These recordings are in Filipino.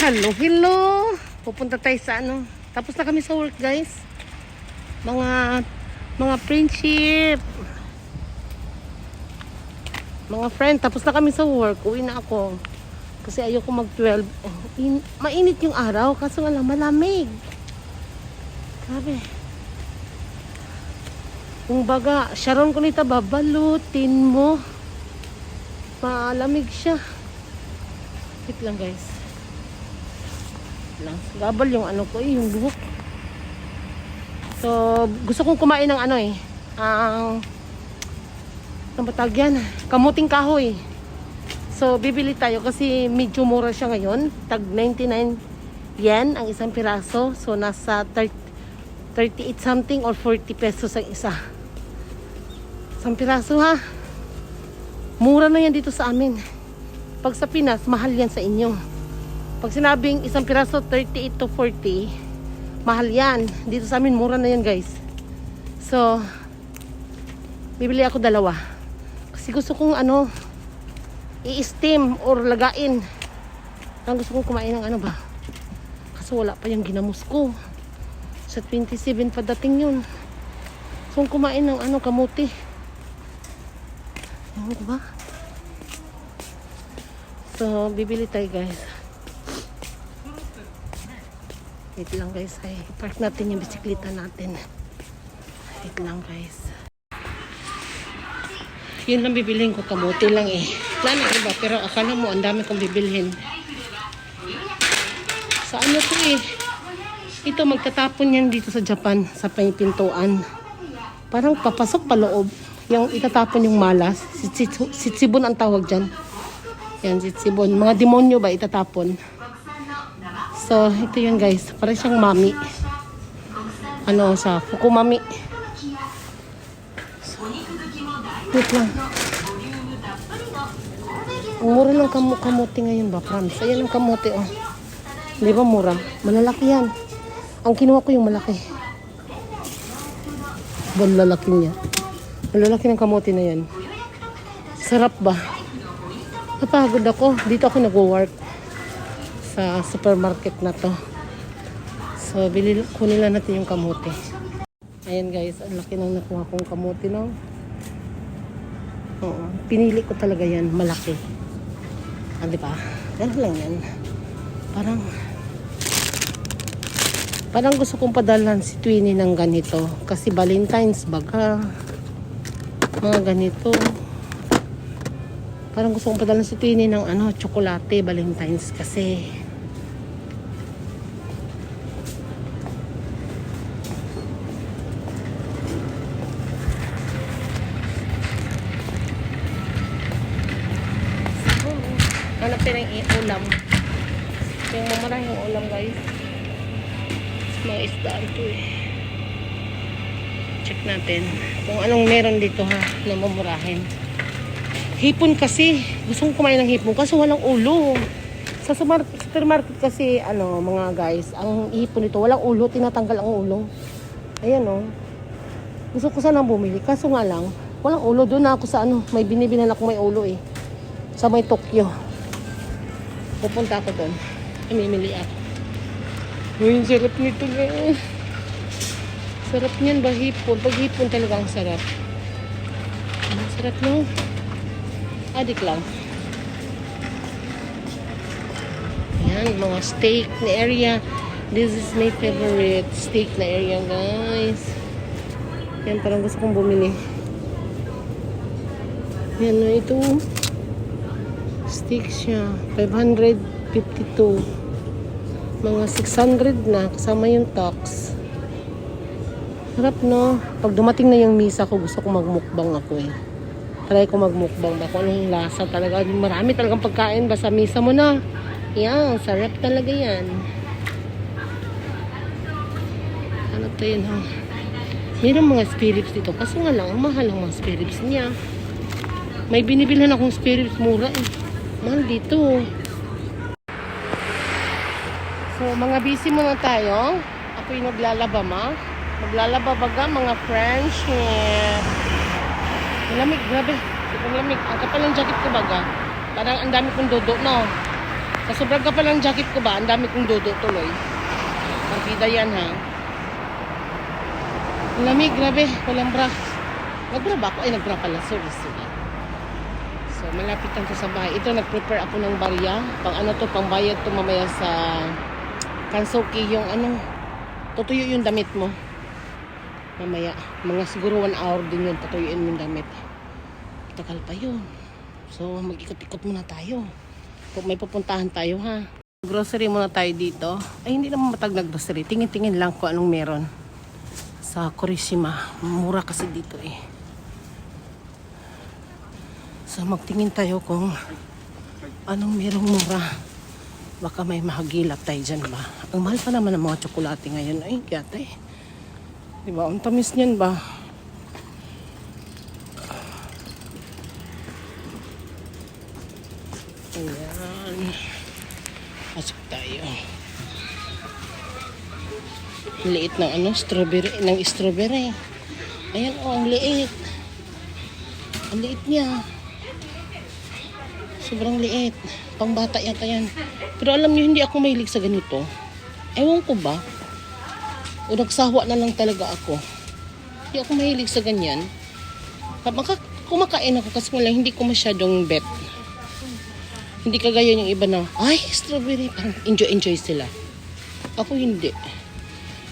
Hello, hello. Pupunta tayo sa ano. Tapos na kami sa work, guys. Mga friendship. Mga friend, tapos na kami sa work. Uwi na ako. Kasi ayoko mag-12. Mainit yung araw, kaso nga lang malamig. Grabe. Kung baga, Sharon Cunita, babalutin mo. Malamig siya. Wait lang, guys. Gabal yung ano ko, yung buhok. So, gusto kong kumain ng ano ang batag yan, kamuting kahoy. So, bibili tayo kasi medyo mura siya ngayon. Tag 99 yen ang isang piraso. So, nasa 38 something or 40 pesos ang isa. Isang piraso, ha? Mura na yan dito sa amin. Pag sa Pinas, mahal yan sa inyo. Pag sinabing isang piraso 38 to 40, mahal yan. Dito sa amin mura na yan, guys. So bibili ako dalawa. Kasi gusto kong i-steam or lagain. Ang gusto kong kumain ng ano ba. Kasi wala pa yung ginamos ko. Sa 27 pa dating yun. Gusto kong kumain ng kamuti. Ano ba? So bibili tayo, guys. Wait lang, guys, ay park natin yung bisikleta natin. Wait lang, guys. Yun lang bibilhin ko, kamote lang Wala na iba, pero akala mo ang dami kong bibilhin. Sa ano to ito magtatapon yan dito sa Japan, sa pintuan. Parang papasok pa loob. Yung itatapon yung malas. Sitsibon ang tawag dyan. Yan, sitsibon. Mga demonyo ba itatapon? So, ito yun, guys. Parang siyang mami. Sa Fukumami. So, wait lang. Ang mura ng kamote ngayon ba, Frans? Ayan ang kamote, Di ba mura? Malalaki yan. Ang kinuha ko yung malaki. Lalaki niya. Malalaki ng kamote na yan. Sarap ba? Napagod ako. Dito ako nag-work. Sa supermarket na to. So, kunin lang natin yung kamote. Ayan, guys, ang laki nang nakuha kong kamote, no? Oo, pinili ko talaga yan, malaki. Di ba? Ganun lang yan. Parang gusto kong padalhan si Twinnie ng ganito. Kasi Valentine's baga. Mga ganito. Parang gusto kong padalhan si Twinnie ng tsokolate, Valentine's kasi. Hanap tayo ng ulam. Yung mamarahing ulam, guys. Mga isdaan to Check natin kung anong meron dito, ha, na mamurahin. Hipon kasi. Gusto kong kumain ng hipon kasi walang ulo. Sa supermarket kasi, mga guys, ang hipon nito, walang ulo. Tinatanggal ang ulo. Ayan, Gusto ko sana bumili. Kaso nga lang, walang ulo. Doon na ako sa may binibilan ako may ulo Sa may Tokyo. Pupunta ako doon. Mimili ako. Uy, sarap nito, guys. Sarap niyan ba hipon? Pag hipon talaga ang sarap. Ang sarap, no? Adik lang. Ayan, mga steak na area. This is my favorite steak na area, guys. Yan, parang gusto kong bumili. Yan, ito. Steak siya. 552. Mga 600 na. Kasama yung tax. Sarap, no? Pag dumating na yung misa ko, gusto ko magmukbang ako Try ko magmukbang ba? Kung anong lasa talaga. Marami talagang pagkain. Basta misa mo na. Yan. Sarap talaga yan. Hanap tayo yun, Mayroong mga spirits dito. Kaso nga lang, ang mahal ang mga spirits niya. May binibilhan akong spirits mura Mahal dito. So, mga busy muna tayo. Ako yung naglalaba, Maglalaba baga, mga friendship. Malamig, grabe. Sobrang lamig. Ang kapal ng jacket ko baga. Parang ang dami kong dodo, no? Kasobrang ka pa lang jacket ko ba? Ang dami kong dudo tuloy. Partida yan ha. Ang lamig, grabe. Walang bra. Nagbra ba ako? Ay, nagbra pala. Sorry. So, malapit lang to sa bahay. Ito, nag-prepare ako ng barya. Pang ano to, pang bayad to mamaya sa Kansuki. Yung ano, tutuyo yung damit mo. Mamaya. Mga siguro 1 hour din yun. Tutuyuin mo yung damit. Tagal pa yun. So, mag-ikot-ikot muna tayo. May pupuntahan tayo ha. Grocery muna tayo dito. Ay, hindi naman matag nag-grocery. Tingin-tingin lang kung anong meron. Sa Kurishima. Mura kasi dito eh. So, magtingin tayo kung anong merong mura. Baka may mahagilap tayo dyan ba. Ang mahal pa naman ng mga tsokolate ngayon. Ay, kiyate. Diba? Ang tamis niyan ba? Ayan. Pasok tayo. Liit ng ano, strawberry. Ayan ang liit. Ang liit niya. Sobrang liit. Pangbata yata yan. Pero alam niyo, hindi ako mahilig sa ganito. Ewan ko ba? O nagsawa na lang talaga ako. Hindi ako mahilig sa ganyan. Kumakain ako kasi wala, hindi ko masyadong bet. Hindi kagaya yung iba na, ay, strawberry, parang enjoy sila. Ako hindi.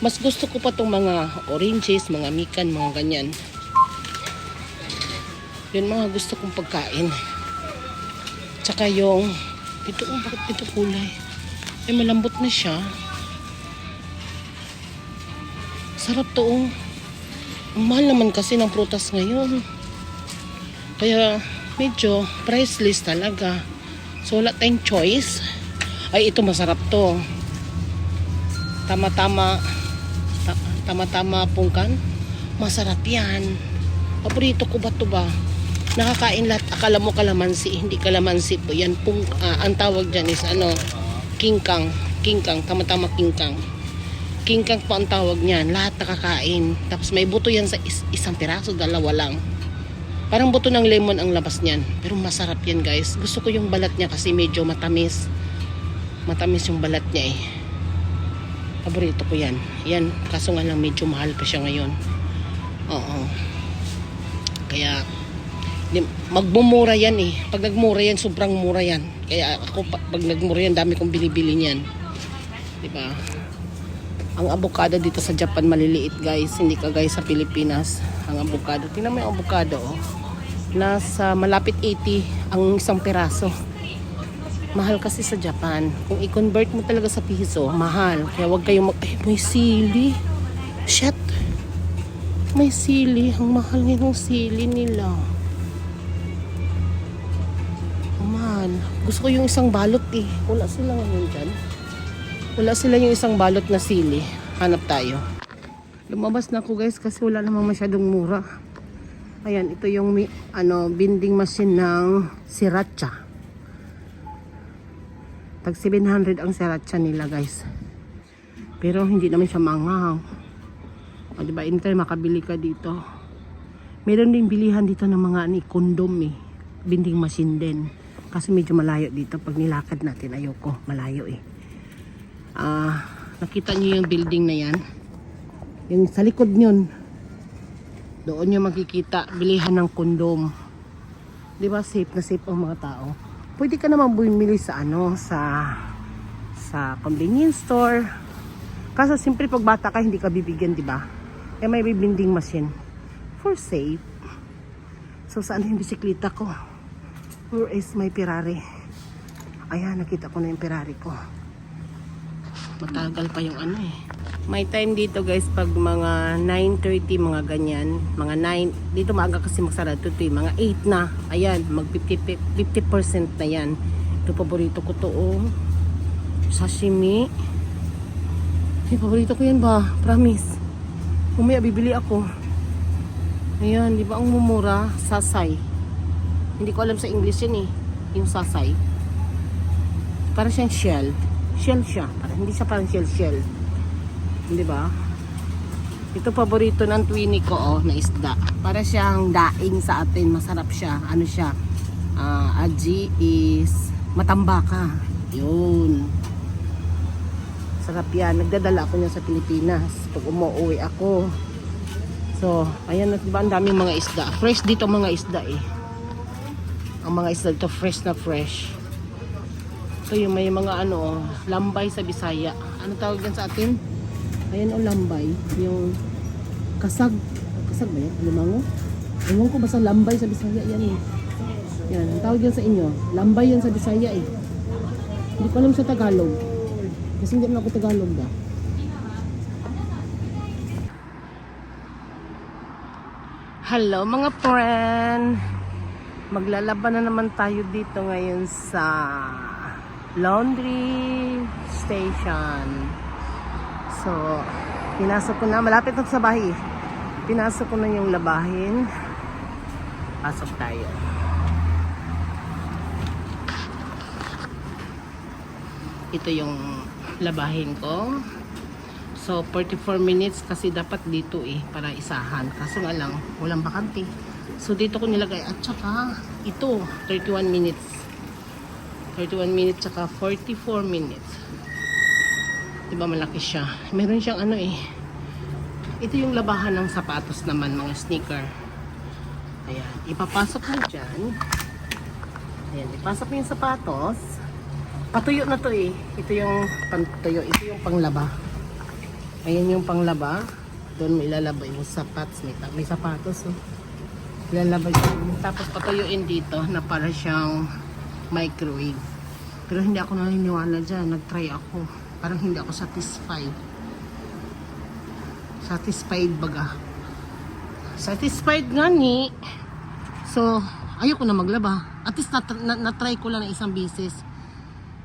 Mas gusto ko pa itong mga oranges, mga mikan, mga ganyan. Yun mga gusto kong pagkain. Tsaka yung, bakit ito kulay? Ay, malambot na siya. Sarap to. Ang mahal naman kasi ng prutas ngayon. Kaya, medyo priceless talaga. So, wala tayong choice. Ay, ito masarap to. Tama-tama pungkan. Masarap yan. Paborito ko ba ito ba? Nakakain lahat. Akala mo kalamansi. Hindi kalamansi po. Yan, ang tawag dyan is kingkang. Tama-tama kingkang. Kingkang po ang tawag niyan. Lahat nakakain. Tapos may buto yan sa isang piraso. Dalawa lang. Parang buto ng lemon ang labas niyan. Pero masarap yan guys. Gusto ko yung balat niya kasi medyo matamis. Matamis yung balat niya eh. Paborito ko yan. Yan. Kaso nga lang medyo mahal pa siya ngayon. Oo. Kaya magbumura yan eh. Pag nagmura yan, sobrang mura yan. Kaya ako pag nagmura yan, dami kong binibili niyan. Diba? Ang avocado dito sa Japan maliliit guys. Hindi kagaya sa Pilipinas. Ang avocado. Tingnan mo yung avocado oh. Nasa malapit 80 ang isang piraso. Mahal kasi sa Japan. Kung i-convert mo talaga sa piso, mahal. Kaya wag kayong ay, may sili. Shit. May sili. Ang mahal ng sili nila. Man, gusto ko yung isang balot eh. Wala sila ngayon dyan. Wala sila yung isang balot na sili. Hanap tayo. Lumabas na ako guys kasi wala namang masyadong mura. Ayan, ito yung vending machine ng sriracha. Tag 700 ang sriracha nila guys. Pero hindi naman siya manghang. O diba, anytime makabili ka dito. Meron din bilihan dito ng mga kondom eh. Vending machine din. Kasi medyo malayo dito. Pag nilakad natin, ayoko. Malayo eh. Nakita niyo yung building na yan? Yung sa likod nyon. Doon nyo makikita bilihan ng kondom. Diba safe na safe ang mga tao. Pwede ka naman bumili sa sa convenience store. Kasi siyempre pag bata ka hindi ka bibigyan, diba? Kaya may vending machine for safe. So saan yung bisikleta ko? Where is my Ferrari? Ayan, nakita ko na yung Ferrari ko. Matagal pa yung eh. May time dito guys pag mga 9:30 mga ganyan, mga 9 dito maaga kasi magsarado to mga 8 na. Ayan, mag 50% na yan. Ito paborito ko to oh. Sashimi. Ay, paborito ko yan ba? Promise. Umaya bibili ako. Ayan, di ba ang mumura? Sasay. Hindi ko alam sa English yan eh. Yung sasay. Para siyang shell. Shell siya. Hindi siya parang shell. Di ba? Ito paborito ng twinnie ko oh, na isda. Para siyang daing sa atin. Masarap siya. Ano siya? Aji is matambaka. Yun. Sarap yan. Nagdadala ako niya sa Pilipinas pag umuwi ako. So, ayan na, diba ang daming mga isda. Fresh dito mga isda eh. Ang mga isda dito fresh na fresh. So, yung may mga ano, lambay sa Bisaya. Ano tawag yan sa atin? Ayan o, lambay. Yung kasag. Kasag ba yan? Lumango? Ewan ko basta lambay sa Bisaya yan eh. Yan, ang tawag yan sa inyo. Lambay yan sa Bisaya eh. Hindi ko alam sa Tagalog. Kasi hindi naman ako Tagalog ba. Hello mga friend. Maglalaban na naman tayo dito ngayon sa laundry station. So, pinasok ko na. Malapit na sa bahay. Pinasok ko na yung labahin. Pasok tayo. Ito yung labahin ko. So, 44 minutes kasi dapat dito eh, para isahan. Kaso nga lang, walang bakante. So, dito ko nilagay. At saka, ito, 31 minutes. 31 minutes, saka 44 minutes. Diba malaki siya? Meron siyang ano eh. Ito yung labahan ng sapatos naman, mga sneaker. Ayan, ipapasok mo dyan. Ayan, ipasok mo yung sapatos. Patuyo na to eh. Ito yung pantuyo. Ito yung panglaba. Ayan yung panglaba. Doon mo ilalaba yung sapatos. May sapatos oh. Ilalaba yun. Tapos patuyuin dito na para siyang microwave. Pero hindi ako naniniwala dyan. Nag-try ako. Parang hindi ako satisfied. Satisfied baga. Satisfied nga ni. So, ayoko na maglaba. At least na-try ko lang ng isang beses.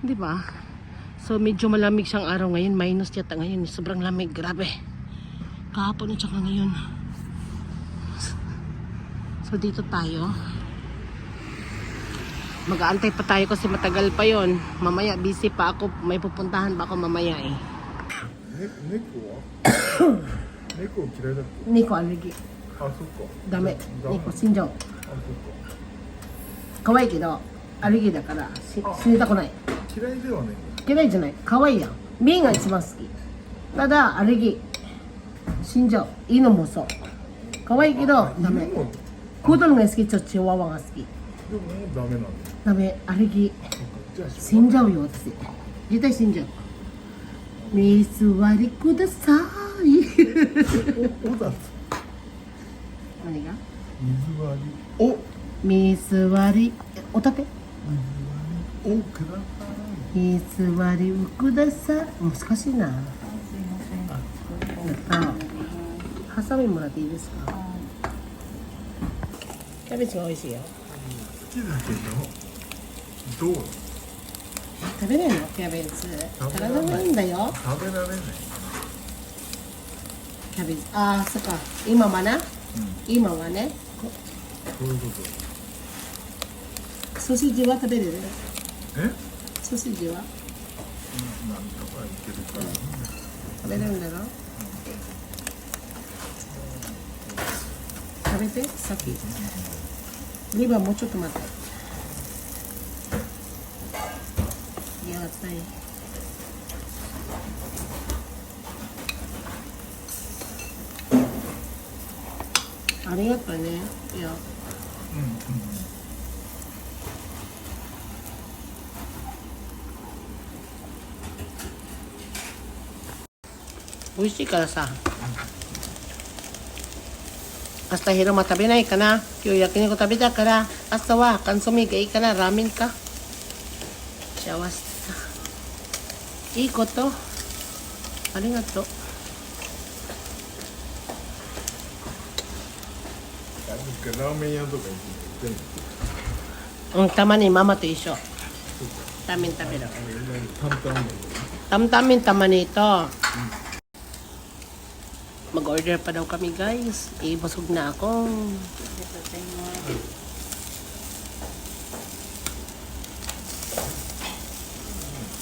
Di ba? So, medyo malamig siyang araw ngayon. Minus yata ngayon. Sobrang lamig. Grabe. Kahapon at saka ngayon. So, dito tayo. Mag-aantay pa tayo kasi matagal pa yon. Mamaya, busy pa ako. May pupuntahan pa ako mamaya eh. Neko Neko嫌いだっけ Nico, allergy. あ、そっか。ダメ。Nico, 死んじゃう。あ、そっ可愛いけど、アレルギーだから死にたくない。か。嫌いではない。嫌いじゃない。可愛いやん。ミーが一番好き。ただ、アレルギー。死んじゃう。犬もそう。可愛いけど、ダメ。でもプードルが好き、ちょっとチワワが好き。もうダメなんだ。ダメ、アレルギー。じゃあ死んじゃうよ、私。絶対死んじゃう。水割りください。おだ。何が水割り。お。水割り。おたて水割り。おください。水割りをください。難しいな。ハサミもらっていいですか。キャベツが美味しいよ。好きだけど。どう。食べれないのキャベツ。体がいいんだよ。食べられない。キャベツ。ああ、そっか。今はな。今はね。そういうこと。ソーセージは食べれる。え。ソーセージはなんとかいけるから。食べれるんだろ。食べて、さっき。リバーもうちょっと待って。いや、つい。ありがとうね。いや。美味しいからさ。明日昼間食べないかな。今日焼肉食べたから、朝はカンソミがいいかな。ラーメンか。幸せさ。いいこと。ありがとう。ラーメン屋とか行ってんの。うん、たまにママと一緒。ラーメン食べる。Tamtamin taman ito. Mag-order pa daw kami guys. Busog na ako.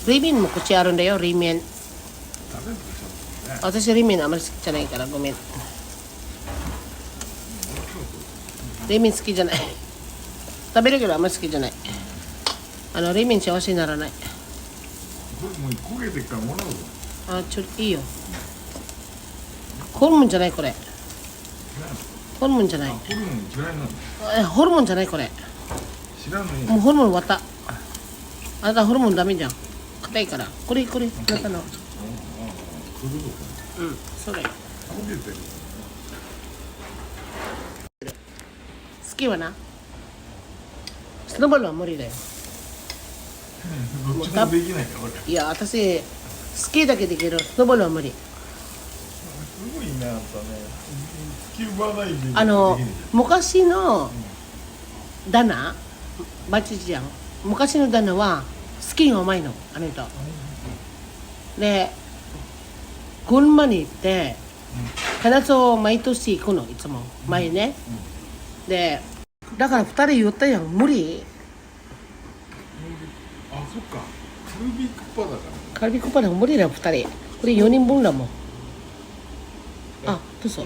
Rimin mo, kutsyaron da yo, rimin.私リミンあまり好きじゃないからごめん。リミン好きじゃない。食べるけどあんまり好きじゃない。リミン幸せにならない。これもう焦げてからもらうぞ。あ、いいよ。ホルモンじゃないこれ。ホルモンじゃない。ホルモン嫌いなの。ホルモンじゃないこれ。知らんのに。もうホルモン終わった。あなたホルモンダメじゃん。硬いから。これ、中の。そういうことか。うん、それ。好焦げてる。きはな。スノーボールは無理だよ。どっちもできないよ、俺。いや、私、スキーだけできる。スノーボールは無理。すごいな、やっぱね。スキューバダイビングできる昔の旦那、バチじゃん。昔の旦那はスキーがうまいの、あの人。で、群馬に行って、必ず毎年行くの、いつも。前ね。で、だから2人言ったやん、無理。あ、そっか。カルビクッパだから。カルビコパでも無理だよ、2人。これ4人分だもん。あ、どうぞ。